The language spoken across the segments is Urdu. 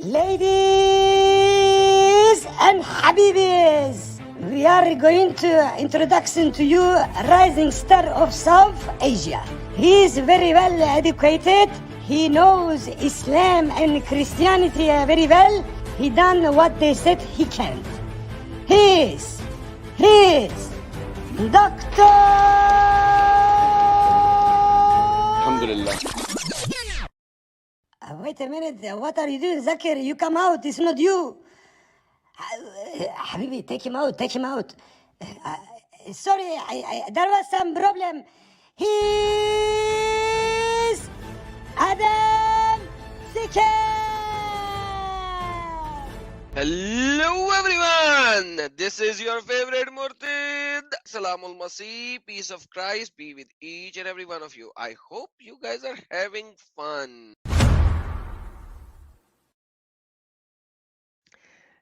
Ladies and Habibis, we are going to introduction to you rising star of South Asia. He is very well educated. He knows Islam and Christianity very well. He done what they said he can't. He is Doctor. Alhamdulillah. Wait a minute, what are you doing, Zakir? You come out, it's not you. Habibi, take him out. Sorry, there was some problem. He's Adam Sikar. Hello everyone. This is your favorite Murtid. Salamul Masih. Peace of Christ be with each and every one of you. I hope you guys are having fun.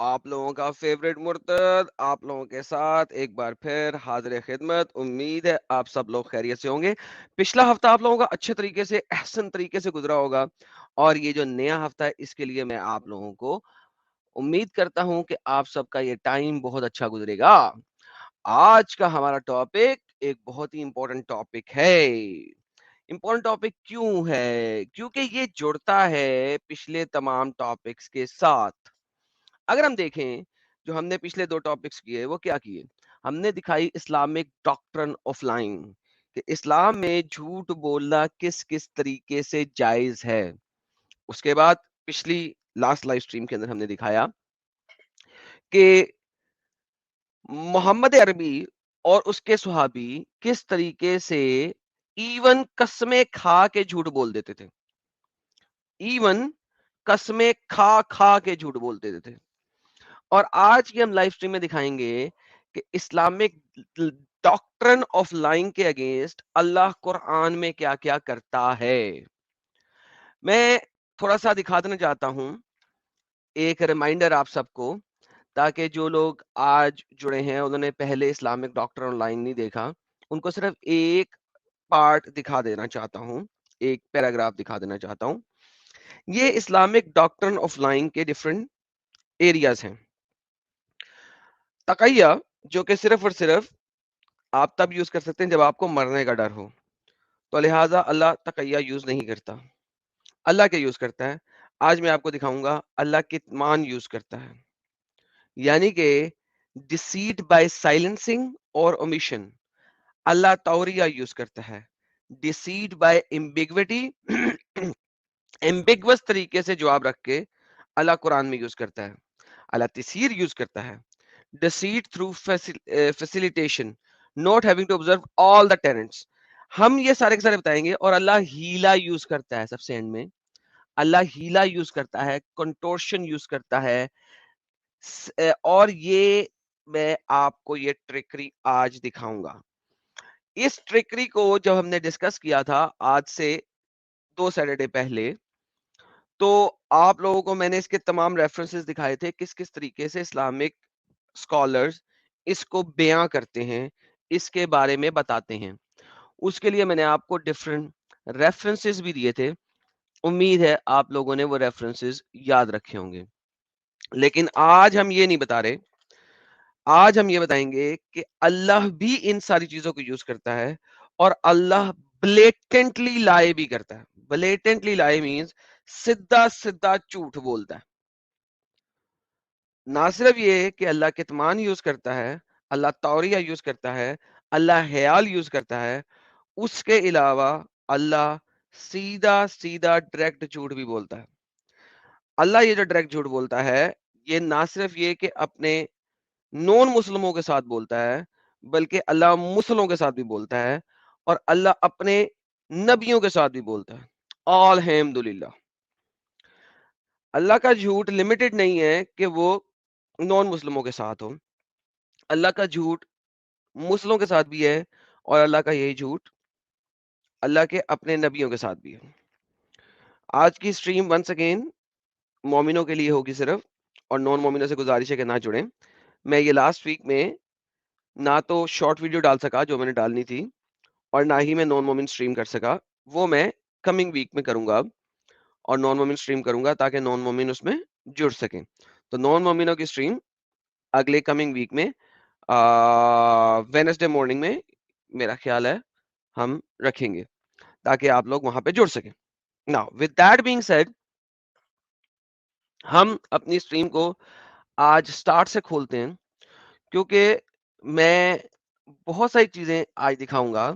آپ لوگوں کا فیوریٹ مرتد آپ لوگوں کے ساتھ ایک بار پھر حاضر خدمت. امید ہے آپ سب لوگ خیریت سے ہوں گے. پچھلا ہفتہ آپ لوگوں کا اچھے طریقے سے احسن طریقے سے گزرا ہوگا اور یہ جو نیا ہفتہ ہے اس کے لیے میں آپ لوگوں کو امید کرتا ہوں کہ آپ سب کا یہ ٹائم بہت اچھا گزرے گا. آج کا ہمارا ٹاپک ایک بہت ہی امپورٹنٹ ٹاپک ہے. امپورٹنٹ ٹاپک کیوں ہے؟ کیونکہ یہ جڑتا ہے پچھلے تمام ٹاپکس کے ساتھ. اگر ہم دیکھیں جو ہم نے پچھلے 2 ٹاپکس کیے وہ کیا کیے؟ ہم نے دکھائی اسلامک ڈاکٹرن آف لائنگ کہ اسلام میں جھوٹ بولنا کس کس طریقے سے جائز ہے. اس کے بعد پچھلی لاسٹ لائیو سٹریم کے اندر ہم نے دکھایا کہ محمد عربی اور اس کے صحابی کس طریقے سے ایون قسمیں کھا کے جھوٹ بول دیتے تھے. ایون قسمیں کھا کے جھوٹ بول دیتے تھے. اور آج کی ہم لائیو سٹریم میں دکھائیں گے کہ اسلامک ڈاکٹرن آف لائنگ کے اگینسٹ اللہ قرآن میں کیا کیا کرتا ہے. میں تھوڑا سا دکھا دینا چاہتا ہوں ایک ریمائنڈر آپ سب کو, تاکہ جو لوگ آج جڑے ہیں انہوں نے پہلے اسلامک ڈاکٹر آن لائن نہیں دیکھا, ان کو صرف ایک پارٹ دکھا دینا چاہتا ہوں, ایک پیراگراف دکھا دینا چاہتا ہوں. یہ اسلامک ڈاکٹرن آف لائن کے ڈفرنٹ ایریاز ہیں. تقیہ جو کہ صرف اور صرف آپ تب یوز کر سکتے ہیں جب آپ کو مرنے کا ڈر ہو, تو لہٰذا اللہ تقیہ یوز نہیں کرتا. اللہ کیا یوز کرتا ہے؟ آج میں آپ کو دکھاؤں گا. اللہ کتمان یوز کرتا ہے, یعنی کہ ڈیسیٹ بائی سائلنسنگ اور اومیشن. اللہ توریہ یوز کرتا ہے. ڈیسیٹ بائی ایمبیگوٹی, ایمبیگوس طریقے سے جواب رکھ کے اللہ قرآن میں یوز کرتا ہے. اللہ تسیر یوز کرتا ہے. Deceit through facilitation, not having to observe all the tenets. ہم یہ سارے کے سارے بتائیں گے. اور اللہ ہیلا یوز کرتا ہے. سب سے اینڈ میں اللہ ہیلا یوز کرتا ہے, کنٹورشن یوز کرتا ہے. اور یہ میں آپ کو یہ ٹرکری آج دکھاؤں گا. اس ٹرکری کو جب ہم نے ڈسکس کیا تھا آج سے 2 سیٹرڈے پہلے, تو آپ لوگوں کو میں نے اس کے تمام ریفرنسز دکھائے تھے کس کس طریقے سے اسلامک اسکالرز اس کو بیان کرتے ہیں, اس کے بارے میں بتاتے ہیں. اس کے لیے میں نے آپ کو ڈفرنٹ ریفرنسز بھی دیے تھے. امید ہے آپ لوگوں نے وہ ریفرنسز یاد رکھے ہوں گے. لیکن آج ہم یہ نہیں بتا رہے. آج ہم یہ بتائیں گے کہ اللہ بھی ان ساری چیزوں کو یوز کرتا ہے, اور اللہ بلیٹنٹلی لائے بھی کرتا ہے. بلیٹنٹلی لائے مینز سدھا جھوٹ بولتا ہے. نہ صرف یہ کہ اللہ کتمان یوز کرتا ہے, اللہ توریہ یوز کرتا ہے, اللہ حیال یوز کرتا ہے, اس کے علاوہ اللہ سیدھا ڈائریکٹ جھوٹ بھی بولتا ہے. اللہ یہ جو ڈائریکٹ جھوٹ بولتا ہے, یہ نہ صرف یہ کہ اپنے نون مسلموں کے ساتھ بولتا ہے, بلکہ اللہ مسلموں کے ساتھ بھی بولتا ہے, اور اللہ اپنے نبیوں کے ساتھ بھی بولتا ہے. الحمدللہ. اللہ کا جھوٹ لمیٹڈ نہیں ہے کہ وہ نان مسلموں کے ساتھ ہو. اللہ کا جھوٹ مسلموں کے ساتھ بھی ہے, اور اللہ کا یہی جھوٹ اللہ کے اپنے نبیوں کے ساتھ بھی ہے. آج کی سٹریم ونس اگین مومنوں کے لیے ہوگی صرف, اور نان مومنوں سے گزارش ہے کہ نہ جڑیں. میں یہ لاسٹ ویک میں نہ تو شارٹ ویڈیو ڈال سکا جو میں نے ڈالنی تھی, اور نہ ہی میں نان مومن سٹریم کر سکا. وہ میں کمنگ ویک میں کروں گا اب. اور نان مومن اسٹریم کروں گا تاکہ نان مومن اس میں جڑ سکیں. تو نان مومنوں کی اسٹریم اگلے کمنگ ویک میں وینسڈے مارننگ میں میرا خیال ہے ہم رکھیں گے تاکہ آپ لوگ وہاں پہ جڑ سکیں. Now, with that being said, ہم اپنی اسٹریم کو آج سٹارٹ سے کھولتے ہیں کیونکہ میں بہت ساری چیزیں آج دکھاؤں گا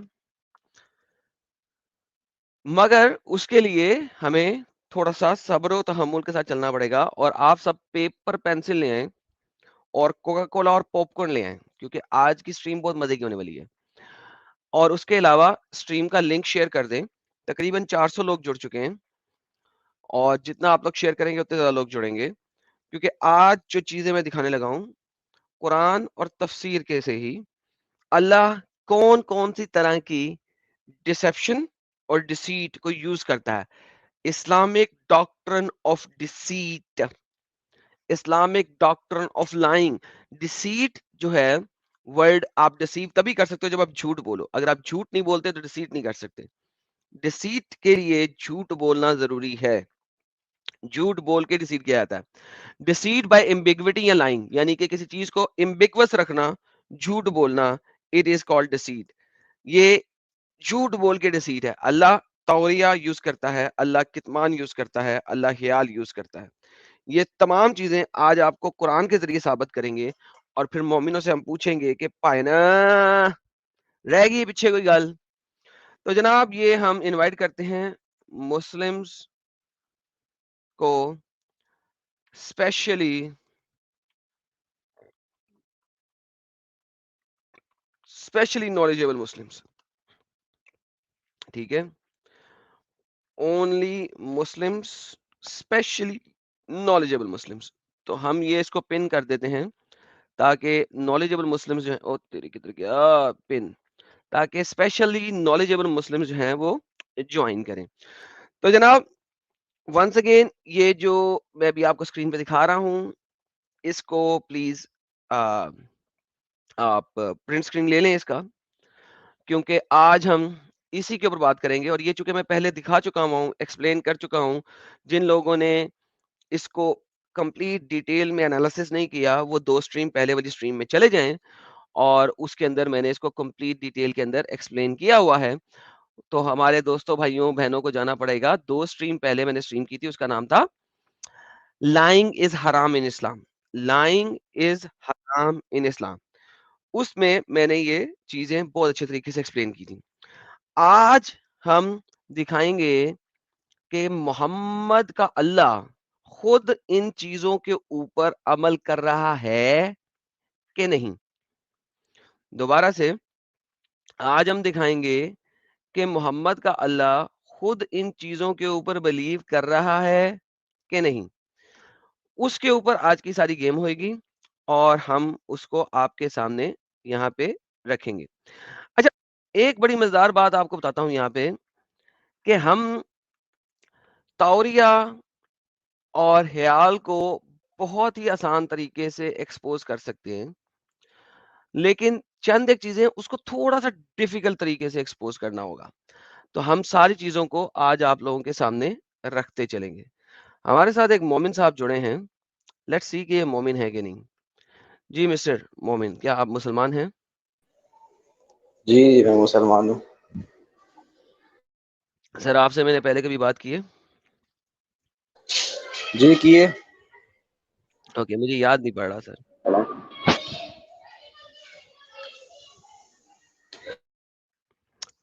مگر اس کے لیے ہمیں تھوڑا سا صبر و تحمل کے ساتھ چلنا پڑے گا. اور آپ سب پیپر پینسل لے آئیں اور کوکا کولا اور پاپ کارن لے آئیں کیونکہ آج کی اسٹریم بہت مزے کی ہونے والی ہے. اور اس کے علاوہ اسٹریم کا لنک شیئر کر دیں. تقریباً 400 لوگ جڑ چکے ہیں اور جتنا آپ لوگ شیئر کریں گے اتنے زیادہ لوگ جڑیں گے کیونکہ آج جو چیزیں میں دکھانے لگا ہوں قرآن اور تفسیر کے سے ہی اللہ کون کون سی طرح کی ڈسیپشن اور ڈیسیٹ کو یوز کرتا ہے. اسلامک ڈاکٹرن آف ڈیسیٹ, اسلامک ڈاکٹرن آف لائنگ. ڈیسیٹ جو ہے ورڈ آپ ڈیسیو تبھی کر سکتے ہو جب آپ جھوٹ بولو. اگر آپ جھوٹ نہیں بولتے تو ڈیسیٹ نہیں کر سکتے. ڈیسیٹ کے لیے جھوٹ بولنا ضروری ہے. جھوٹ بول کے ڈیسیٹ کیا جاتا ہے. ڈیسیٹ بائی ایمبیگوٹی یا لائنگ, یعنی کہ کسی چیز کو ایمبیگوس رکھنا, جھوٹ بولنا, اٹ از کالڈ ڈیسیٹ. یہ جھوٹ بول کے ڈیسیٹ ہے. اللہ توریہ یوز کرتا ہے, اللہ کتمان یوز کرتا ہے, اللہ حیال یوز کرتا ہے. یہ تمام چیزیں آج آپ کو قرآن کے ذریعے ثابت کریں گے اور پھر مومنوں سے ہم پوچھیں گے کہ پائنا رہ گئی پیچھے کوئی گل. تو جناب یہ ہم انوائٹ کرتے ہیں مسلمز کو, اسپیشلی نالجیبل مسلمز. ٹھیک ہے, only Muslims, specially knowledgeable Muslims. تو ہم یہ اس کو پن کر دیتے ہیں تاکہ نالجیبل مسلمز جو ہیں, او تیری کدھر گیا پن, تاکہ اسپیشلی نالجیبل مسلمز جو ہیں وہ جوائن کریں. تو جناب ونس اگین یہ جو میں ابھی آپ کو اسکرین پہ دکھا رہا ہوں اس کو پلیز آپ پرنٹ اسکرین لے لیں اس کا, کیونکہ آج ہم اسی کے اوپر بات کریں گے. اور یہ چونکہ میں پہلے دکھا چکا ہوں, ایکسپلین کر چکا ہوں, جن لوگوں نے اس کو کمپلیٹ ڈیٹیل میں انالیسس نہیں کیا وہ 2 اسٹریم پہلے والی اسٹریم میں چلے جائیں اور اس کے اندر میں نے اس کو کمپلیٹ ڈیٹیل کے اندر ایکسپلین کیا ہوا ہے. تو ہمارے دوستوں بھائیوں بہنوں کو جانا پڑے گا. 2 اسٹریم پہلے میں نے اسٹریم کی تھی, اس کا نام تھا لائنگ از حرام ان اسلام. لائنگ از حرام ان اسلام. اس میں نے یہ چیزیں بہت اچھے طریقے سے ایکسپلین کی تھی. آج ہم دکھائیں گے کہ محمد کا اللہ خود ان چیزوں کے اوپر عمل کر رہا ہے کہ نہیں. دوبارہ سے آج ہم دکھائیں گے کہ محمد کا اللہ خود ان چیزوں کے اوپر بلیو کر رہا ہے کہ نہیں. اس کے اوپر آج کی ساری گیم ہوئے گی اور ہم اس کو آپ کے سامنے یہاں پہ رکھیں گے. اچھا ایک بڑی مزیدار بات آپ کو بتاتا ہوں یہاں پہ کہ ہم توریہ اور حیال کو بہت ہی آسان طریقے سے ایکسپوز کر سکتے ہیں, لیکن چند ایک چیزیں اس کو تھوڑا سا ڈیفیکلٹ طریقے سے ایکسپوز کرنا ہوگا. تو ہم ساری چیزوں کو آج آپ لوگوں کے سامنے رکھتے چلیں گے. ہمارے ساتھ ایک مومن صاحب جڑے ہیں, لیٹس سی کہ یہ مومن ہے کہ نہیں. جی مسٹر مومن, کیا آپ مسلمان ہیں؟ جی میں مسلمان ہوں. سر آپ سے میں نے پہلے کبھی بات کی ہے؟ جی کیے. اوکے, مجھے یاد نہیں پڑ رہا سر.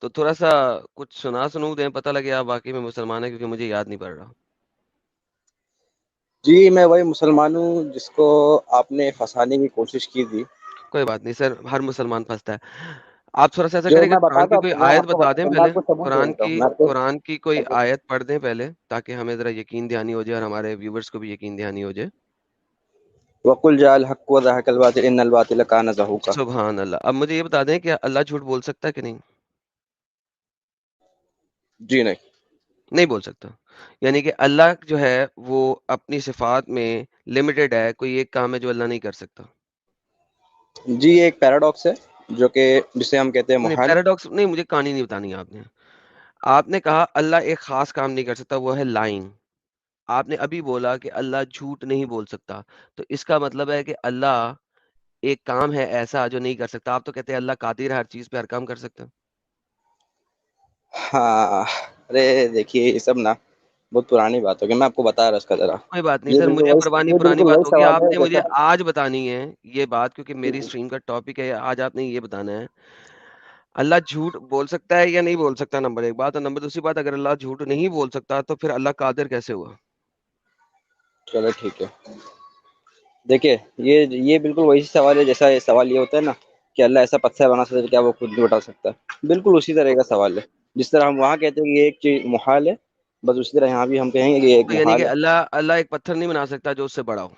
تو تھوڑا سا کچھ سنو دیں, پتہ لگے آپ واقعی میں مسلمان ہیں, کیونکہ مجھے یاد نہیں پڑ رہا. جی میں وہی مسلمان ہوں جس کو آپ نے پھنسانے کی کوشش کی تھی. کوئی بات نہیں سر, ہر مسلمان پھنستا ہے. آپ تھوڑا سا ایسا جو کریں کہ میں قرآن کی بتاتا کوئی ہوں میں آیت آپ کو بتا دیں میں پہلے, آپ کو ثبوت دے دیتا ہوں. قرآن کی کوئی آیت پڑھ دیں پہلے تاکہ ہمیں ذرا یقین دہانی ہو جائے اور ہمارے ویورز کو بھی یقین دہانی ہو جائے. وَقُلْ جَاءَ الْحَقُّ وَزَهَقَ الْبَاطِلُ إِنَّ الْبَاطِلَ كَانَ زَهُوقًا. سبحان اللہ. اب مجھے یہ بتا دیں کہ اللہ جھوٹ بول سکتا ہے کہ نہیں؟ جی نہیں بول سکتا. یعنی کہ اللہ جو ہے وہ اپنی صفات میں لمیٹڈ ہے, کوئی ایک کام ہے جو اللہ نہیں کر سکتا. جی یہ ایک پیراڈاکس ہے جو کہ جسے ہم کہتے ہیں نہیں محال. پیراڈاکس نہیں, مجھے کہانی نہیں بتانی. آپ نے کہا اللہ ایک خاص کام نہیں کر سکتا, وہ ہے لائنگ. آپ نے ابھی بولا کہ اللہ جھوٹ نہیں بول سکتا، تو اس کا مطلب ہے کہ اللہ ایک کام ہے ایسا جو نہیں کر سکتا. آپ تو کہتے ہیں اللہ قادر ہے، ہر چیز پہ ہر کام کر سکتا ہے. ہاں ارے دیکھیے یہ سب نا بہت پرانی بات ہوگی، میں آپ کو بتا رہا اس کا ذرا. کوئی بات نہیں یہ سر، بالکل مجھے وہی یہ پرانی بالکل بات وہی ہوگی. سوال آپ ہے نے مجھے جیسا. آج بتانی ہے یہ بات، کیونکہ میری اسٹریم کا ٹاپک ہے آج. آپ نے یہ بتانا ہے اللہ جھوٹ بول سکتا ہے یا نہیں بول سکتا، نمبر ایک بات. اور نمبر دوسری بات، اگر اللہ جھوٹ نہیں بول سکتا تو پھر اللہ قادر کیسے ہوا؟ چلو ٹھیک ہے. دیکھیے یہ بالکل وہی سوال ہے جیسا یہ سوال یہ ہوتا ہے نا کہ اللہ ایسا پتھر بنا سکتا ہے کیا وہ خود نہیں اٹھا سکتا. بالکل اسی طرح کا سوال ہے. جس طرح ہم وہاں کہتے ہیں کہ یہ ایک چیز محال ہے، بس اسی طرح یہاں بھی ہم کہیں گے کہ یہ ایک تو یعنی محال کہ ہے. اللہ ایک پتھر نہیں بنا سکتا جو اس سے بڑا ہو،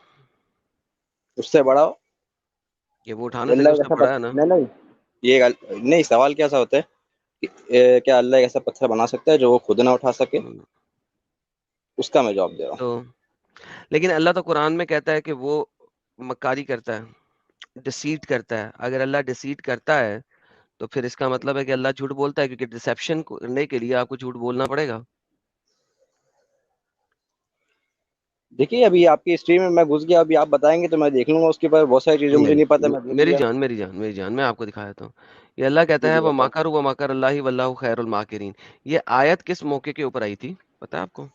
اس سے بڑا ہو. کہ وہ اٹھا نہ سکے، اللہ اس ایک سے ایسا بڑا ہے نا. پتھر نہیں نہیں سوال کیسا ہوتا ہے کہ کیا اللہ ایک ایسا پتھر بنا سکتا ہے جو وہ خود نہ اٹھا سکے. ہم، اس کا میں جواب دے رہا ہوں. تو لیکن اللہ تو قرآن میں کہتا ہے کہ وہ مکاری کرتا ہے، ڈسیٹ کرتا ہے. اگر اللہ ڈسیٹ کرتا ہے تو پھر اس کا مطلب ہے کہ اللہ جھوٹ بولتا ہے، کیونکہ ڈسیپشن کرنے کے لیے آپ کو جھوٹ بولنا پڑے گا. دیکھیے ابھی آپ کی اسٹریم میں گھس گیا، ابھی آپ بتائیں گے تو میں دیکھ لوں گا. اس کے بعد بہت ساری چیزیں مجھے نہیں نہیں پتہ، میں دیکھ میری لیا. جان میری جان میری جان، میں آپ کو دکھایا تھا. یہ اللہ جی کہتا ہے جی وہ بتائیں. مکر و مکر اللہ واللہ خیر الماکرین. یہ آیت کس موقع کے اوپر آئی تھی پتا ہے آپ کو؟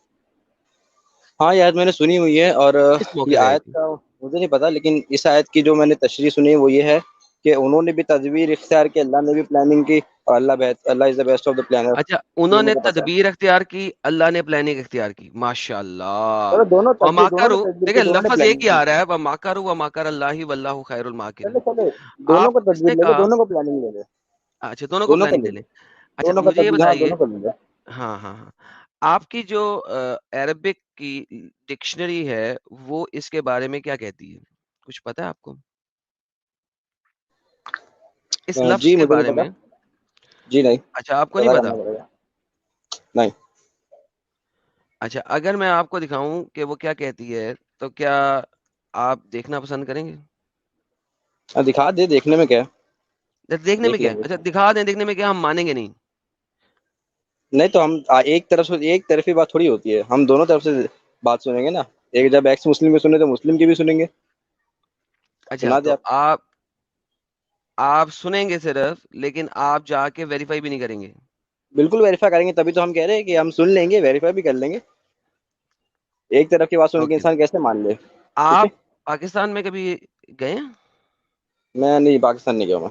ہاں یہ آیت میں نے سنی ہوئی ہے، اور کس موقع یہ پہ آئی آیت تھی؟ کا مجھے نہیں پتا، لیکن اس آیت کی جو میں نے تشریح سنی ہے وہ یہ ہے کہ انہوں نے بھی تدبیر اختیار کی، اللہ نے بھی پلاننگ کی، اور Allah is the best of the planner. اچھا، یہ انہوں نے مجھے پتا ہے. تدبیر اختیار کی، اللہ نے پلاننگ اختیار کی. ماشاء اللہ. چلو دونوں تدبیر، دونوں نے وماکروا، تدبیر کی، دیکھیں دونوں نے لفظ ایک پلاننگ ہی کی. آ رہا ہے، وماکروا وماکر اللہ واللہ خیر الماکرین. چلے دونوں آپ کو کس تدبیر نے لے لے، کہا؟ دونوں کو پلاننگ لے لے. اچھا دونوں کو دونوں کو پلاننگ لے لے لے، لیں. اچھا دونوں کا مجھے یہ تدبیر، ہاں بتائیے، دونوں کو لے لے. ہاں ہاں ہاں، آپ کی جو عربک کی ڈکشنری ہے وہ اس کے بارے میں کیا کہتی ہے؟ کچھ پتا ہے آپ کو اس لفظ جی کے مجھے نہیں بارے پتا. میں؟ جی نہیں اچھا آپ کو نہیں پتا پتا. کرنا پڑے گا. نہیں. اچھا اگر میں آپ کو دکھاؤں کہ وہ کیا کہتی ہے تو کیا آپ دیکھنا پسند کریں گے؟ دکھا دے، دیکھنے میں کیا ہے. دیکھنے میں دیکھ کیا لیں ہے؟ گے. اچھا دکھا دیں، دیکھنے میں کیا ہم مانیں گے نہیں. نہیں تو ہم ایک طرف سے ایک طرفی بات تھوڑی ہوتی ہے، ہم دونوں طرف سے بات سنیں گے نا. ایک جب ایکس مسلم کی سنیں تو مسلم کی بھی سنیں گے. اچھا سنا دیں تو آپ. آپ سنیں گے صرف، لیکن آپ جا کے ویریفائی بھی نہیں کریں گے. بالکل ویریفائی کریں گے، تبھی تو ہم کہہ رہے ہیں کہ ہم سن لیں گے، ویریفائی بھی کر لیں گے. ایک طرف کی بات سن کے اوکے، انسان کیسے مان لے. ٹھیک ہے. آپ پاکستان میں کبھی گئے ہیں؟ میں نہیں، پاکستان نہیں گیا میں.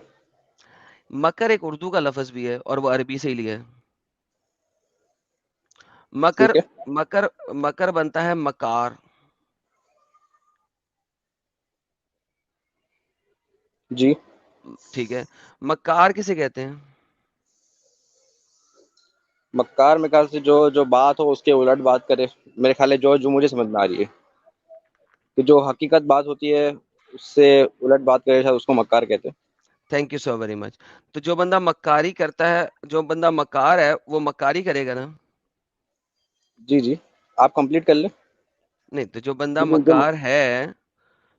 مکر ایک اردو کا لفظ بھی ہے اور وہ عربی سے ہی لیا ہے. مکر ٹھیک ہے. مکر مکر بنتا ہے مکار. جی. ٹھیک ہے، مکار کسے کہتے ہیں؟ مکار میں خیال سے جو بات ہو اس کے الٹ بات کرے. میرے خیال ہے جو مجھے سمجھ میں آ رہی ہے کہ جو حقیقت بات ہوتی ہے اس سے الٹ بات کرے اس کو مکار کہتے ہیں. Thank you so very much. تو جو بندہ مکاری کرتا ہے، جو بندہ مکار ہے وہ مکاری کرے گا نا. جی جی آپ کمپلیٹ کر لیں. نہیں تو جو بندہ لیکن مکار ہے،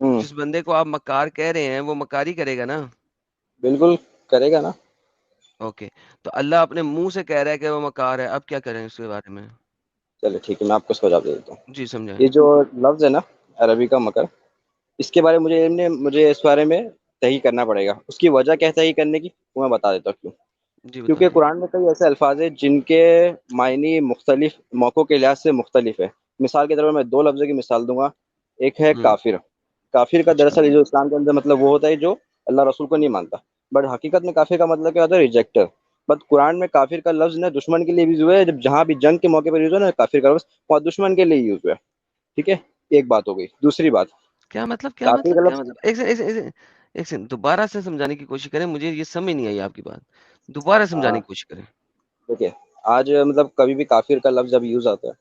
ہوں جس بندے کو آپ مکار کہہ رہے ہیں وہ مکاری کرے گا نا. بالکل کرے گا نا. اوکے، تو اللہ اپنے منہ سے کہہ رہا ہے کہ وہ مکار ہے، اب کیا کریں اس کے بارے میں؟ چلے ٹھیک ہے، میں آپ کو اس کا جواب دے دیتا ہوں. جی سمجھائیں. یہ جو لفظ ہے نا عربی کا مکر، اس کے بارے میں مجھے اس بارے میں تحقیق کرنا پڑے گا. اس کی وجہ کیا ہے تحقیق کرنے کی وہ میں بتا دیتا ہوں کیوں. جی کیونکہ بتائیں. قرآن میں کئی ایسے الفاظ ہیں جن کے معنی مختلف موقعوں کے لحاظ سے مختلف ہے. مثال کے طور پر میں دو لفظوں کی مثال دوں گا. ایک ہے ہوں، کافر. کافر کا اچھا دراصل جو اسلام کے اندر مطلب وہ ہوتا ہے جو اللہ رسول کو نہیں مانتا. بٹ حقیقت میں کافر کا مطلب کیا ہوتا ہے؟ ریجیکٹر. بٹ قرآن میں کافر کا لفظ نہ دشمن کے لیے بھی یوز ہوا ہے، جب جہاں بھی جنگ کے موقع پر یوز ہوا نا کافر کا لفظ وہاں دشمن کے لیے یوز ہوا ہے. ٹھیک ہے. ایک بات ہو گئی. دوسری بات، کیا مطلب کیا کافر مطلب کا کیا لفظ مطلب ایک سیکنڈ دوبارہ سے سمجھانے کی کوشش کریں، مجھے یہ سمجھ نہیں آئی آپ کی بات. دوبارہ سمجھانے کی کوشش کریں. دیکھیے آج مطلب کبھی بھی کافر کا لفظ جب یوز آتا ہے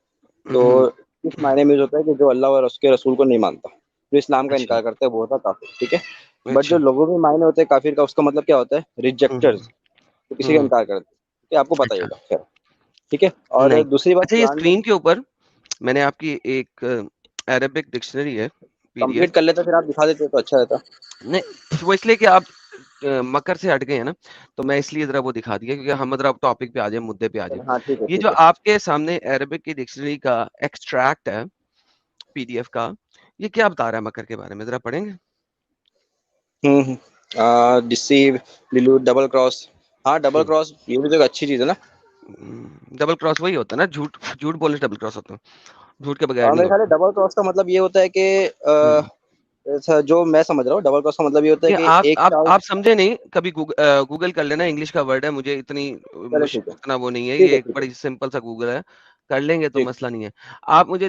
تو ہوں، اس معنی میں جو ہوتا ہے کہ جو اللہ اور اس کے رسول کو نہیں مانتا، جو اسلام کا اچھا انکار کرتا ہے وہ ہوتا ہے کافر. ٹھیک ہے. بٹ اچھا. جو لوگوں میں معنی ہوتے ہیں کافر کا، اس کا مطلب کیا ہوتا ہے؟ ہوں ریجیکٹرز، جو کسی کا ہوں، انکار کرتے ہیں. ٹھیک ہے، آپ کو پتہ ہی اچھا ہوگا. خیر ٹھیک ہے. اور نہیں. دوسری بات اچھا یہ قرآن میں اسکرین کے اوپر میں نے آپ کی ایک عربک ڈکشنری ہے PDF. کمپلیٹ کر لیتا پھر آپ دکھا دیتے تو اچھا رہتا. نہیں وہ اس لیے کہ آپ مکر سے ہٹ گئے ہیں نا، تو میں اس لیے ذرا وہ دکھا دیا کیونکہ ہم ذرا ٹاپک پہ آ جائیں، مدے پہ آ جائیں. ہاں ٹھیک ہے یہ ٹھیک جو ہے. آپ کے سامنے عربک کی ڈکشنری کا ایکسٹریکٹ ہے PDF کا, یہ کیا بتا رہا ہے مکر کے بارے میں؟ ذرا پڑھیں گے. Deceive, delude, double cross. ہاں ڈبل کراس یہ بھی تو ایک اچھی چیز ہے نا. ڈبل کراس وہی ہوتا ہے نا، جھوٹ بولنے سے ڈبل کراس ہوتا ہے، جھوٹ کے بغیر ہاں نہیں میرے خیال ہے ہوتا. ڈبل کراس کا مطلب یہ ہوتا ہے کہ جو میں سمجھ رہا ہوں ڈبل کراس کا مطلب یہ ہوتا ہے کہ کہ ایک آپ سمجھے نہیں، کبھی گوگل کر لینا، انگلش کا ورڈ ہے، مجھے اتنی چلے ٹھیک ہے اتنا وہ نہیں ہے، ٹھیک یہ ہے ایک ٹھیک ہے بڑی سمپل سا گوگل ہے، کر لیں گے تو ٹھیک. مسئلہ نہیں ہے. آپ مجھے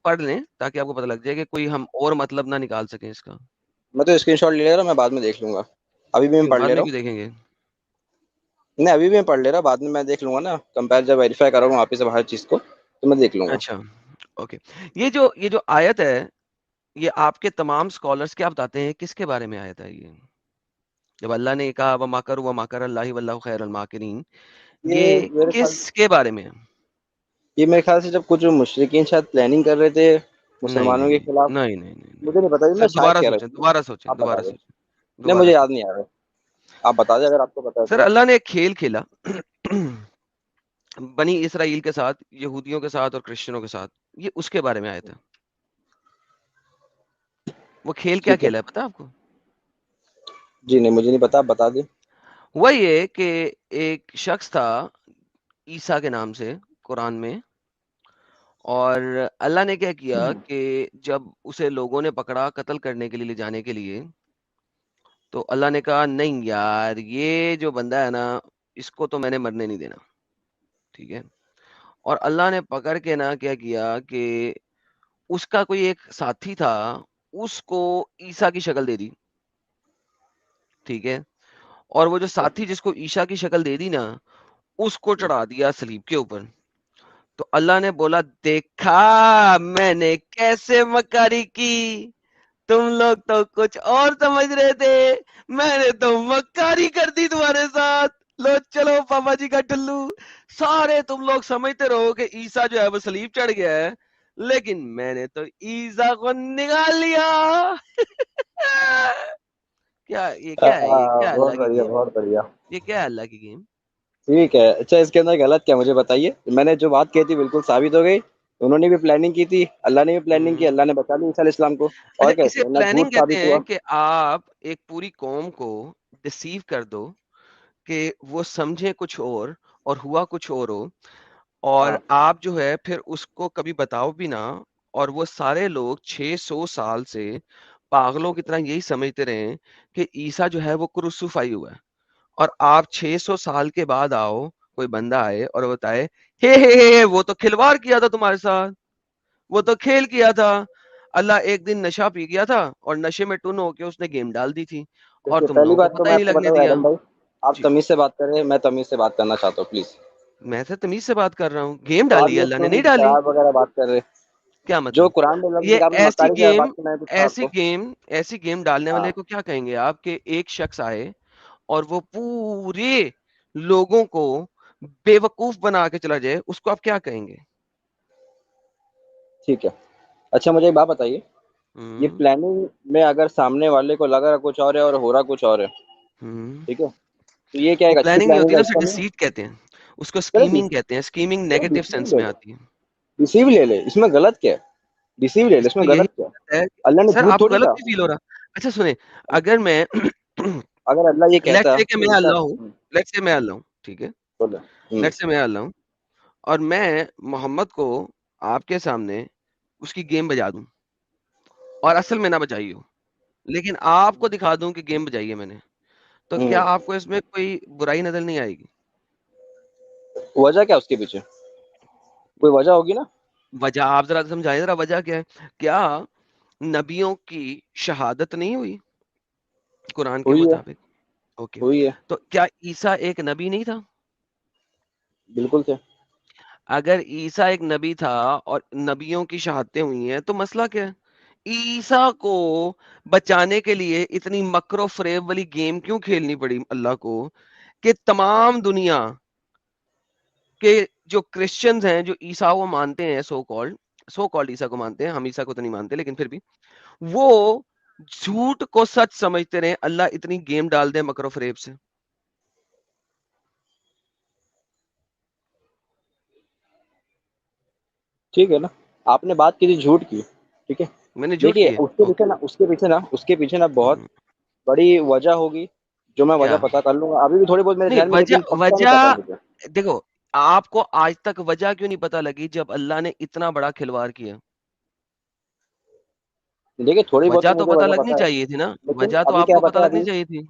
پڑھ لیں تاکہ آپ کو پتہ لگ جائے کہ کوئی ہم اور مطلب نہ نکال سکیں اس کا. میں تو اسکرین شاٹ لے لے رہا ہوں، میں بعد میں دیکھ لوں گا. ابھی بھی میں کیوں پڑھ بعد لے رہا میں ہوں. کیوں دیکھیں گے؟ نہیں ابھی بھی میں پڑھ لے رہا، بعد میں میں دیکھ لوں گا نا. کمپیئر جب ویریفائی کر رہا ہوں واپس سے ہر چیز کو تو میں دیکھ لوں گا. اچھا اوکے. یہ جو آیت ہے، یہ آپ کے تمام سکالرز کیا بتاتے ہیں کس کے بارے میں آیت ہے؟ یہ جب اللہ نے کہا وَمَكَرُوا اللَّهِ وَاللَّهُ خَيْرُ الْمَاكِرِينَ، یہ یہ میرے خیال کس کے بارے میں ہے؟ یہ میرے خیال سے جب کچھ مشرکین شاید پلاننگ کر رہے تھے نہیں مسلمانوں نہیں کے خلاف. نہیں نہیں نہیں نہیں مجھے نہیں پتا، سر، میں شاید دوبارہ کہہ رہا سوچیں ہوں. دوبارہ سوچیں آپ بتا دوبارہ دیں. سوچیں نہیں دوبارہ مجھے یاد سوچیں. نہیں آ رہا، آپ بتا دیں اگر آپ کو پتا ہے سر تو. اللہ نے ایک کھیل کھیلا بنی اسرائیل کے ساتھ، یہودیوں کے ساتھ اور کرسچنوں کے ساتھ، یہ اس کے بارے میں آیا تھا. وہ کھیل کیا ٹھیک ہے کھیلا ہے پتا آپ کو؟ جی نہیں مجھے نہیں پتا، آپ بتا دیں. وہ یہ کہ ایک شخص تھا عیسیٰ کے نام سے قرآن میں، اور اللہ نے کیا کیا کہ جب اسے لوگوں نے پکڑا قتل کرنے کے لیے، لے جانے کے لیے، تو اللہ نے کہا نہیں یار، یہ جو بندہ ہے نا، اس کو تو میں نے مرنے نہیں دینا. ٹھیک ہے. اور اللہ نے پکڑ کے نا کیا کیا کہ اس کا کوئی ایک ساتھی تھا، اس کو عیسیٰ کی شکل دے دی. ٹھیک ہے. اور وہ جو ساتھی جس کو عیسیٰ کی شکل دے دی نا، اس کو چڑھا دیا صلیب کے اوپر. تو اللہ نے بولا دیکھا میں نے کیسے مکاری کی، تم لوگ تو کچھ اور سمجھ رہے تھے، میں نے تو مکاری کر دی تمہارے ساتھ. لو چلو پاپا جی کا ٹلو، سارے تم لوگ سمجھتے رہو کہ عیسیٰ جو ہے وہ صلیب چڑھ گیا ہے، لیکن میں نے تو عیسیٰ کو نکال لیا. کیا یہ کیا ہے؟ یہ کیا بہت اللہ کی بڑھیا گیم؟ بہت بڑھیا. یہ کیا ہے اللہ کی گیم؟ ٹھیک ہے. اچھا اس کے اندر غلط کیا مجھے بتائیے. میں نے جو بات کی تھی بالکل ثابت ہو گئی. انہوں نے بھی پلاننگ کی تھی، اللہ نے بھی پلاننگ کی، اللہ نے بچا لیا عیسیٰ علیہ السلام کو. اچھا، اور اسے کیسے نہ پلاننگ جھوٹ کہتے ثابت ہوا. ہیں کہ آپ ایک پوری قوم کو ڈسیو کر دو کہ وہ سمجھے کچھ اور ہوا کچھ اور ہو، اور ہاں آپ جو ہے پھر اس کو کبھی بتاؤ بھی نہ، اور وہ سارے لوگ 600 سال سے پاگلوں کی طرح یہی سمجھتے رہے کہ عیسیٰ جو ہے وہ کروسیفائی ہوا ہے، اور آپ 600 سال کے بعد آؤ، کوئی بندہ آئے اور بتائے ہے وہ تو کھلواڑ کیا تھا تمہارے ساتھ، وہ تو کھیل کیا تھا، اللہ ایک دن نشہ پی گیا تھا اور نشے میں ٹن ہو کے اس نے گیم ڈال دی تھی اور دیکھیے تم پہلی لوگوں کو بات تو پتہ میں ہی آپ نہیں کو لگنے بتاؤں دیا. ایڈم بھائی، آپ جی، تمیز سے بات کریں، میں تمیز سے بات کرنا چاہتا ہوں پلیز. میں سے تمیز سے بات کر رہا ہوں. گیم تو آپ ڈالی ہے یہ اللہ نے؟ کیوں نہیں ڈالی. شراب وغیرہ بات کر رہے. کیا جو مطلب؟ قرآن میں لفظ یہ لکھا آپ نے ایسی مکاری کی گیم بات کی، میں نے پوچھا آپ کو. ایسی گیم ڈالنے ہاں والے کو کیا کہیں گے آپ؟ کہ ایک شخص آئے اور وہ پورے لوگوں کو بے وقوف بنا کے چلا جائے، اس کو آپ کیا کہیں گے؟ ٹھیک ہے. اچھا مجھے ایک بات بتائیے، یہ ہوں پلاننگ میں اگر سامنے والے کو لگ رہا کچھ اور ہے اور ہو رہا کچھ اور ہے، ہوں ٹھیک ہے، تو یہ کیا وہ ایک اچھی پلاننگ نہیں ہوتی پلاننگ کا نا، اسے حصہ نہیں؟ ڈیسیٹ کہتے ہیں، اس کو چلے اسکیمنگ کہتے ہیں. اسکیمنگ نیگیٹو ڈیسیو سینس لے میں لے، آتی ہے. ڈیسیو لے لے، اس میں غلط کیا ہے؟ ڈیسیو لے لے، اس اس میں میں یہی غلط کیا ہے؟ ہے. اللہ نے سر جھوٹ آپ کو تھوڑی غلط کہا. بھی فیل ہو رہا؟ اچھا سنیں، اگر میں اگر اللہ یہ لیٹس کہتا سے کہ کہ میں عیسیٰ اللہ ہوں، لیٹس سے میں اللہ ہوں، ٹھیک ہے، بولے لیٹس سے میں اللہ ہوں، اور میں محمد کو آپ کے سامنے اس کی گیم بجا دوں اور اصل میں نہ بجائی ہو، لیکن آپ کو دکھا دوں کہ گیم بجائی ہے میں نے، تو کیا آپ کو اس میں کوئی برائی نظر نہیں آئے گی؟ وجہ کیا اس کے پیچھے؟ کوئی وجہ ہوگی نا. وجہ آپ ذرا سمجھائیں، ذرا وجہ کیا ہے؟ کیا نبیوں کی شہادت نہیں ہوئی قرآن کے ہوئی ہے، مطابق؟ اوکے، ہوئی ہے، تو کیا عیسیٰ ایک نبی نہیں تھا؟ بالکل تھے. اگر عیسیٰ ایک نبی تھا اور نبیوں کی شہادتیں ہوئی ہیں، تو مسئلہ کیا ہے؟ عیسیٰ کو بچانے کے لیے اتنی مکر و فریب والی گیم کیوں کھیلنی پڑی اللہ کو کہ تمام دنیا کہ جو کرسچنز ہیں، جو عیسیٰ کو مانتے ہیں، سو کالڈ عیسیٰ کو مانتے ہیں، ہم عیسیٰ کو تو نہیں مانتے، لیکن پھر بھی وہ جھوٹ کو سچ سمجھتے رہے، اللہ اتنی گیم ڈال دے مکر و فریب سے. ٹھیک ہے نا. آپ نے بات کی تھی جھوٹ کی، ٹھیک ہے. میں نے جھوٹ دیکھیے کیا. اس کے پیچھے نا بہت بڑی وجہ ہوگی جو میں وجہ کیا پتا کر لوں گا. ابھی بھی تھوڑی بہت میرے نہیں ذہن میں لیکن پکا نہیں پتا مجھے. دیکھو آپ کو آج تک وجہ کیوں نہیں پتا لگی جب اللہ نے اتنا بڑا کھلواڑ کیا؟ دیکھیے تھوڑی بہت وجہ تو مجھے پتا وجہ لگنی پتا ہے چاہیے تھی نا. لیکن وجہ تو ابھی آپ کیا کو پتا پتا ہے لگنی ابھی. چاہیے تھی.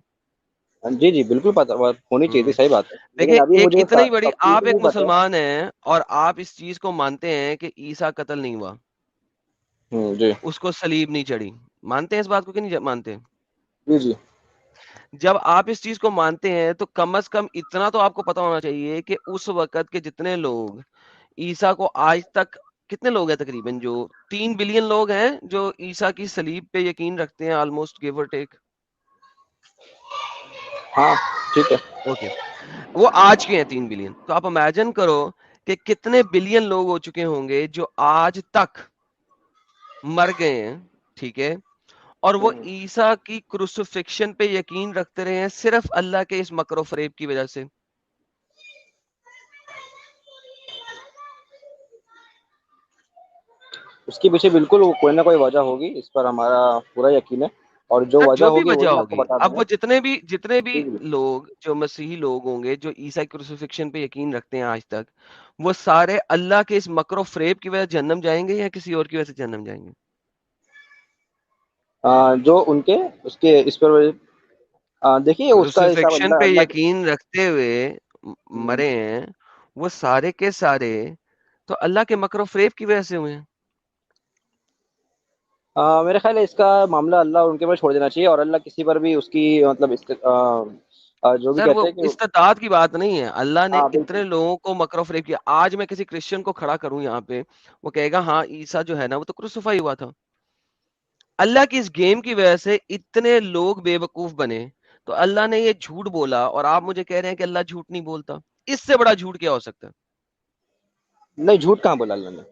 جی جی بالکل پتا ہونی چاہیے تھی, صحیح بات ہے. دیکھیں لیکن ابھی ایک مجھے اتنا ہی بڑی, تفصیل آپ ایک نہیں پتا. مسلمان ہیں اور آپ اس چیز کو مانتے ہیں کہ عیسیٰ قتل نہیں ہوا, جی اس کو صلیب نہیں چڑھی. مانتے ہیں اس بات کو کہ نہیں مانتے؟ جی جی جب آپ اس چیز کو مانتے ہیں تو کم از کم اتنا تو آپ کو پتا ہونا چاہیے کہ اس وقت کے جتنے لوگ عیسیٰ کو آج تک, کتنے لوگ ہیں تقریباً, جو 3 بلین لوگ ہیں جو عیسیٰ کی صلیب پہ یقین رکھتے ہیں, آلموسٹ گیو اور ٹیک. ہاں ٹھیک ہے. اوکے, وہ آج کے ہیں 3 بلین. تو آپ امیجن کرو کہ کتنے بلین لوگ ہو چکے ہوں گے جو آج تک مر گئے ہیں, ٹھیک ہے, اور وہ عیسیٰ کی کروسیفکشن پہ یقین رکھتے رہے ہیں صرف اللہ کے اس مکر و فریب کی وجہ سے. اس کے پیچھے بالکل کوئی نہ کوئی وجہ ہوگی, اس پر ہمارا پورا یقین ہے. اور جو وجہ جو بھی ہوگی وجہ وہی میں آپ کو ہوگی, بتا دوں اب گا. وہ جتنے بھی جی جی لوگ جو مسیحی لوگ ہوں گے جو عیسیٰ کی کروسیفکشن پہ یقین رکھتے ہیں آج تک, وہ سارے اللہ کے اس مکر و فریب کی وجہ سے جہنم جائیں گے یا کسی اور کی وجہ سے جہنم جائیں گے؟ جو ان کے اس پر دیکھیے اس کا حساب کروسیفکشن اللہ پہ اللہ یقین رکھتے ہوئے مرے ہیں وہ سارے کے سارے, تو اللہ کے مکر و فریب کی وجہ سے ہوئے ہیں. میرے خیال ہے اس کا معاملہ اللہ ان کے پر چھوڑ دینا چاہیے, اور اللہ کسی پر بھی اس کی مطلب جو بھی سر وہ کہتے ہیں کہ استطاعت کی بات نہیں ہے, اللہ نے ہاں بالکل. اتنے لوگوں کو مکر و فریب کیا. آج میں کسی کرسچن کو کھڑا کروں یہاں پہ, وہ کہے گا ہاں عیسیٰ جو ہے نا وہ تو کروسیفائی ہوا تھا. اللہ کی اس گیم کی وجہ سے اتنے لوگ بے وقوف بنے, تو اللہ نے یہ جھوٹ بولا اور آپ مجھے کہہ رہے ہیں کہ اللہ جھوٹ نہیں بولتا. اس سے بڑا جھوٹ کیا ہو سکتا ہے؟ نہیں جھوٹ کہاں بولا اللہ نے.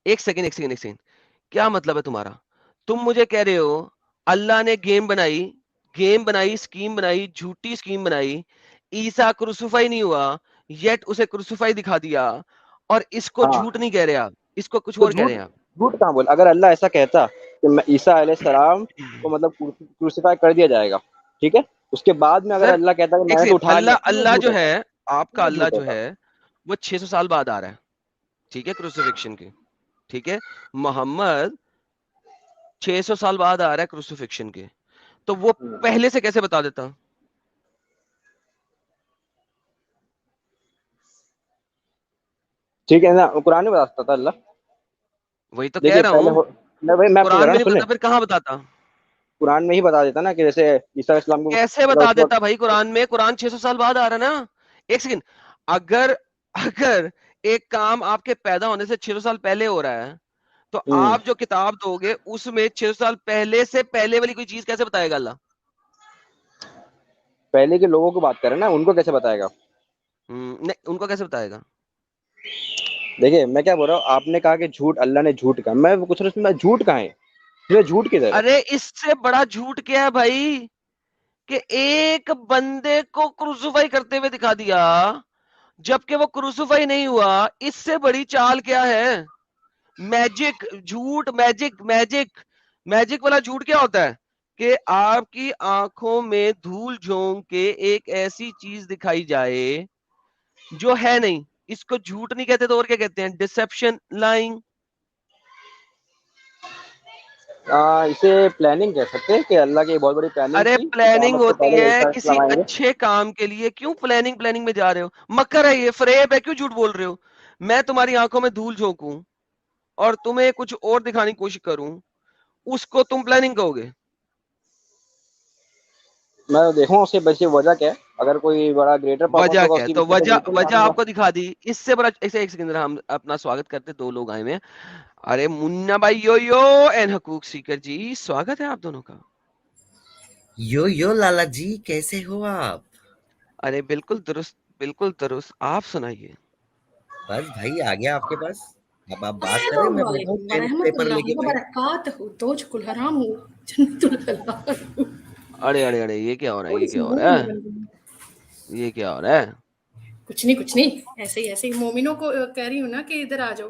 ایک سیکنڈ, کیا مطلب ہے تمہارا؟ تم مجھے کہہ رہے ہو اللہ نے گیم بنائی, اسکیم بنائی, جھوٹی اسکیم بنائی, عیسیٰ کروسیفائی نہیں ہوا, یٹ اسے کروسیفائی دکھا دیا, اور اس کو ہاں جھوٹ نہیں کہہ رہے آپ, اس کو کچھ تو اور کہہ رہے ہیں آپ. جھوٹ کہاں بولا. اگر اللہ ایسا کہتا کہ میں عیسیٰ علیہ السلام کو مطلب کروسیفائی کر دیا جائے گا, ٹھیک ہے, اس کے بعد میں اگر سر اللہ کہتا کہ ایک میں نے تو سیکنڈ, اٹھا لیا, پھر وہ اللہ جھوٹ جو ہوتا. ہے آپ پھر کا وہ اللہ جھوٹ جو ہوتا. ہے وہ 600 سال بعد آ رہا ہے, ٹھیک ہے, کروسیفکشن کے, ٹھیک ہے. محمد 600 سال بعد آ رہا ہے کروسیفکشن کے, تو وہ پہلے سے کیسے بتا دیتا؟ ٹھیک ہے نا, قرآن میں بتا سکتا تھا اللہ. وہی تو کہہ دیکھیے رہا پہلے ہوں, میں آپ کو کہہ قرآن رہا میں ہوں نہیں سنیں, بتا, پھر کہاں بتاتا؟ قرآن میں ہی بتا دیتا نا کہ جیسے عیسیٰ علیہ السلام کو کیسے مطلب بتا اس دیتا وقت. بھائی؟ قرآن میں, قرآن 600 سال بعد آ رہا ہے نا. ایک سیکنڈ, اگر ایک کام آپ کے پیدا ہونے سے 600 سال پہلے ہو رہا ہے, تو آپ جو کتاب دو گے اس میں 600 سال پہلے سے پہلے والی کوئی چیز کیسے بتائے گا اللہ؟ پہلے کے لوگوں کو بات کریں نا, ان کو کیسے بتائے گا؟ نہیں, ان کو کیسے بتائے گا؟ دیکھیے میں کیا بول رہا ہوں, آپ نے کہا کہ جھوٹ, اللہ نے جھوٹ کہا, میں کچھ نہیں, جھوٹ کہاں ہے, جھوٹ کدھر ہے؟ ارے اس سے بڑا جھوٹ کیا ہے بھائی کہ ایک بندے کو کروسیفائی کرتے ہوئے دکھا دیا جبکہ وہ کروسیفائی نہیں ہوا. اس سے بڑی چال کیا ہے؟ میجک جھوٹ, میجک والا جھوٹ کیا ہوتا ہے کہ آپ کی آنکھوں میں دھول جھونک کے ایک ایسی چیز دکھائی جائے جو ہے نہیں. اس کو جھوٹ نہیں کہتے تو اور کیا کہتے ہیں؟ Deception, lying. اسے پلاننگ کہہ سکتے ہیں کہ اللہ کی بہت بڑی پلاننگ ارے تھی کہ پلاننگ قیامت سے ہوتی پہلے ہے عیسیٰ علیہ کسی السلام آئیں گے. اچھے کام کے لیے. کیوں پلاننگ میں جا رہے ہو؟ مکر ہے, یہ فریب ہے, کیوں جھوٹ بول رہے ہو؟ میں تمہاری آنکھوں میں دھول جھونکوں اور تمہیں کچھ اور دکھانے کی کوشش کروں, اس کو تم پلاننگ کہو گے؟ میں دیکھوں اس کے پیچھے وجہ کیا ہے, اگر کوئی بڑا گریٹر پرپس وجہ ہوگا کیا اس ہے؟ کے تو پیچھے تو بالکل وجہ مانوں گا. آپ کو دکھا دی. اس سے بڑا, ایک سیکنڈ ہم اپنا سواگت کرتے, 2 لوگ آئے ہوئے ہیں. ارے منا بھائی یو این حقوق سیکر جی, سواگت ہے آپ دونوں کا. یو لالا جی, کیسے ہو آپ؟ ارے بالکل درست, آپ سنائیے. بس بھائی آ گیا آپ کے پاس, اب آپ بات کریں, السلام میں بیٹھا ہوں علیکم پین ورحمۃ پیپر لے اللہ کے بھائی. وبرکاتہ. توجہ الحرام ہو جنت الحلال. ارے یہ کیا ہو رہا ہے, تھوڑی یہ سی کیا ہو رہا مومن ہے, بن گئی. یہ کیا ہو رہا ہے؟ کچھ نہیں ایسے ہی مومنوں کو کہہ رہی ہوں نا کہ ادھر آ جاؤ,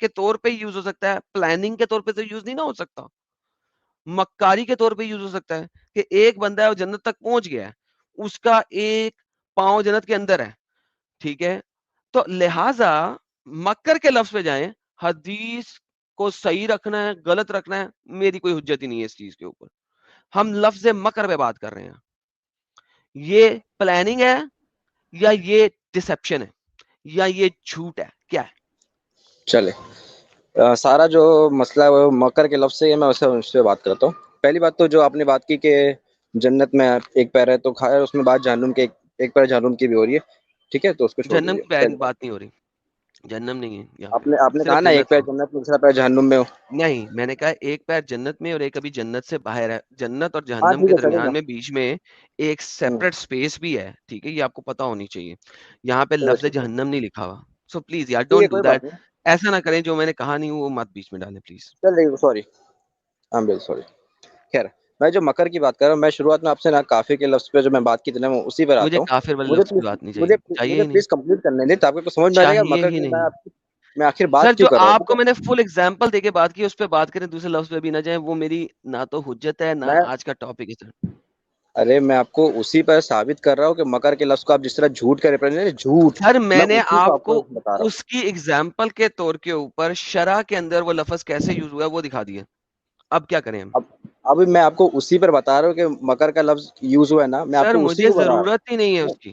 کے طور پہ یوز ہو سکتا ہے, پلاننگ کے طور پہ تو یوز نہیں نہ ہو سکتا, مکاری کے طور پہ یوز ہو سکتا ہے کہ ایک بندہ ہے وہ جنت تک پہنچ گیا ہے, اس کا ایک پاؤں جنت کے اندر ہے, ٹھیک ہے, تو لہٰذا مکر کے لفظ پہ جائیں, حدیث کو صحیح رکھنا ہے غلط رکھنا ہے, میری کوئی حجت ہی نہیں ہے اس چیز کے اوپر. ہم لفظ مکر پہ بات کر رہے ہیں, یہ پلاننگ ہے یا یہ ڈسپشن ہے یا یہ جھوٹ ہے, کیا ہے؟ چلے سارا جو مسئلہ ہے وہ مکر کے لفظ سے ہے, میں اس پہ بات کرتا ہوں. پہلی بات تو جو آپ نے بات کی کہ جنت میں ایک پیر ہے تو خیر اس میں بات جہنم کے ایک پیر جہنم کی بھی ہو رہی ہے, ٹھیک ہے, تو اس کو چھوڑ جہنم دیجیے. کی بات نہیں ہو رہی, جہنم نہیں ہے یہاں پہ, آپ نے کہا صرف نا ایک جنت پیر ہے. جنت میں دوسرا پیر جہنم میں ہو. نہیں, میں نے کہا ایک پیر جنت میں اور ایک ابھی جنت سے باہر ہے. جنت اور ہاں جہنم ٹھیک کے ہے چلے گا. درمیان میں بیچ میں ایک سیپریٹ سپیس بھی ہے, ٹھیک ہے, یہ آپ کو پتا ہونی چاہیے. یہاں پہ چلو لفظ ٹھیک ہے جہنم نہیں لکھا ہوا, سو پلیز یار ٹھیک ہے, ڈونٹ ڈو کوئی دیٹ. بات نہیں. ایسا نہ کریں جو میں نے کہا نہیں وہ مت بیچ میں ڈالیں پلیز. چل sorry, I am very sorry. خیر میں جو مکر کی بات کر رہا ہوں, میں شروعات میں آپ سے نا کافر کے لفظ پہ جو میں بات کی تھی نا میں اسی پر آتا مجھے ہوں. کافر والے مجھے لفظ کی بات نہیں مجھے چاہیے مجھے ہی نہیں, پلیز کمپلیٹ کرنے دیں تاکہ کو سمجھ میں آ جائے گا چاہیے مکر ہی کی نہیں. میں آخر سر بات جو کیوں کر رہا ہوں. آپ کو میں نے فل ایگزامپل دے کے بات کی اس پہ بات کریں, دوسرے لفظ پہ بھی نہ جائیں, وہ میری نہ تو حجت ہے نہ میں آج کا ٹاپک ہے سر. ارے میں آپ کو اسی پر ثابت کر رہا ہوں کہ مکر کے لفظ کو آپ جس طرح جھوٹ کا ریپرزینٹ جھوٹ, سر میں نے اسی آپ کو کو بتا رہا ہوں. اس کی ایگزامپل کے طور کے اوپر شرع کے اندر وہ لفظ کیسے یوز ہوا ہے وہ دکھا دیا. اب کیا کریں ہم؟ ابھی میں آپ کو اسی پر بتا رہا ہوں کہ مکر کا لفظ یوز ہوا ہے نا, میں آپ سر کو اسی مجھے کو بتا رہا ضرورت ہی نہیں ہے ہوں. اس کی.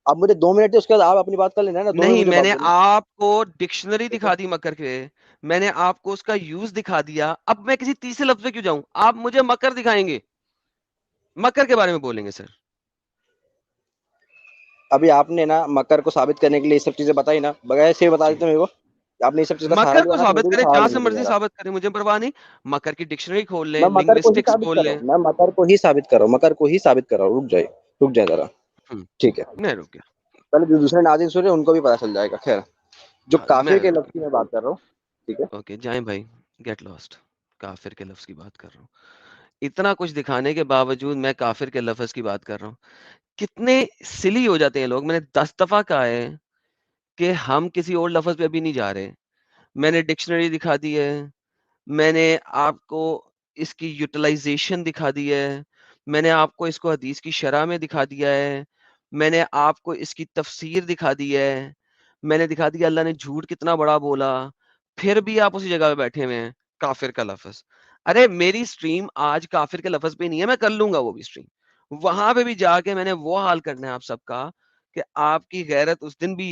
اب مجھے 2 منٹ اس کے بعد آپ اپنی بات کر لینا نا, 2 منٹ نہیں, مجھے میں بات نے کرنی. آپ کو ڈکشنری دکھا دی مکر کے, میں نے آپ کو اس کا یوز دکھا دیا. اب میں کسی تیسرے لفظ پہ کیوں جاؤں؟ آپ مجھے مکر دکھائیں گے, مکر کے بارے میں بولیں گے. سر ابھی آپ نے نا مکر کو ثابت کرنے کے لیے یہ سب چیزیں بتائی نا, بغیر سے بتا جی, دیتے میرے کو. آپ نے یہ سب چیز کا سہارا مکر لیا کو نا, تو ثابت مجھے بھی کریں, سہارا جہاں لینا سے مرضی پڑے گا. ثابت کریں, مجھے پرواہ نہیں. مکر کی ڈکشنری کھول لیں, میں مکر کو ہی لنگوسٹکس ثابت کھول کر رہا لیں. ہوں, میں مکر کو ہی ثابت کر رہا ہوں, مکر کو ہی ثابت کر رہا ہوں. رک جائے ذرا, ٹھیک ہے. میں رک گیا. پہلے جو دوسرے ناظرین سن رہے ہیں ان کو بھی پتا چل جائے گا. خیر جو میں کافر کے رک لفظ کی میں بات کر رہا ہوں, ٹھیک ہے. اوکے جائیں بھائی, گیٹ لاسٹ. کافر کے لفظ کی بات کر رہا ہوں, اتنا کچھ دکھانے کے باوجود میں کافر کے لفظ کی بات کر رہا ہوں. کتنے سلی ہو جاتے ہیں لوگ. میں نے 10 دفعہ کہا ہے کہ ہم کسی اور لفظ پہ ابھی نہیں جا رہے. میں نے ڈکشنری دکھا دی ہے, میں نے آپ کو اس کی یوٹیلائزیشن دکھا دی ہے, میں نے آپ کو اس کو حدیث کی شرح میں دکھا دیا ہے, میں نے آپ کو اس کی تفسیر دکھا دی ہے, میں نے دکھا دیا اللہ نے جھوٹ کتنا بڑا بولا. پھر بھی آپ اسی جگہ پہ بیٹھے ہوئے ہیں, کافر کا لفظ. ارے میری سٹریم آج کافر کے لفظ پہ نہیں ہے, میں کر لوں گا وہ بھی سٹریم. وہاں پہ بھی جا کے میں نے وہ حال کرنا ہے آپ سب کا کہ آپ کی غیرت اس دن بھی